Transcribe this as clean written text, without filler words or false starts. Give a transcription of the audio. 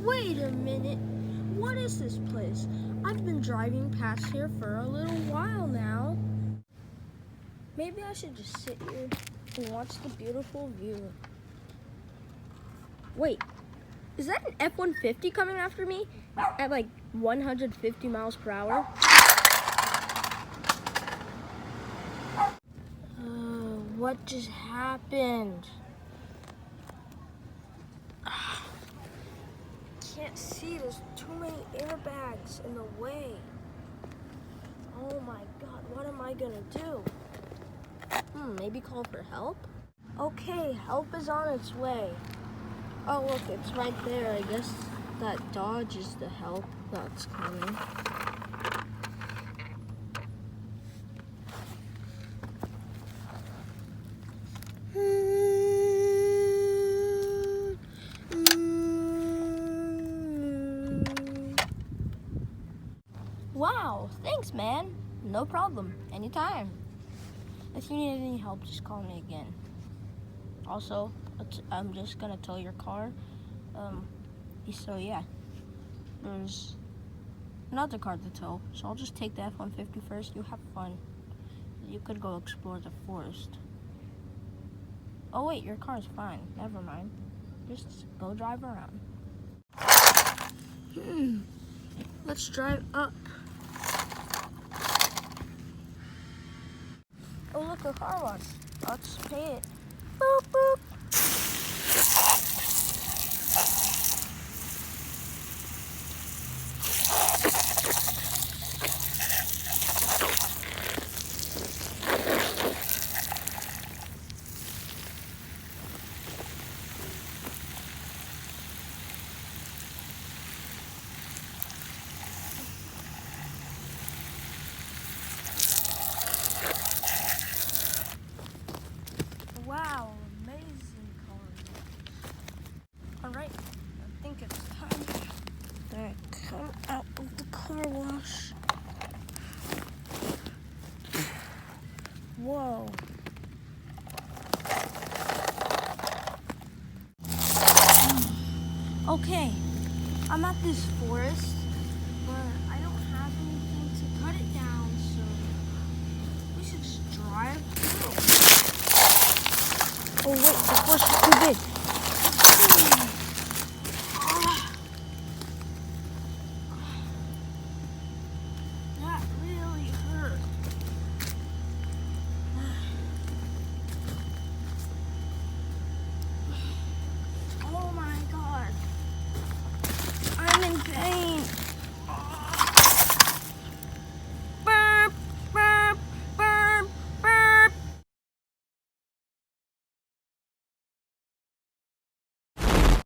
Wait a minute. What is this place? I've been driving past here for a little while now. Maybe I should just sit here and watch the beautiful view. Wait, is that an F-150 coming after me at like 150 miles per hour? What just happened? Can't see, there's too many airbags in the way. Oh my God, what am I gonna do? Maybe call for help? Okay, help is on its way. Oh look, it's right there. I guess that Dodge is the help that's coming. Wow, thanks man. No problem, anytime. If you need any help, just call me again. Also, I'm just gonna tow your car. So yeah, there's another car to tow. So I'll just take the F-150 first. You have fun. You could go explore the forest. Oh wait, your car's fine. Never mind. Just go drive around. Let's drive up. Oh look, a car wash. Let's pay it. Boop boop. Wow, amazing car. Alright, I think it's time that I come out of the car wash. Whoa. Okay, I'm at this forest, but I don't have anything to cut it down, so we should just drive through. Oh wait, the forest is too big.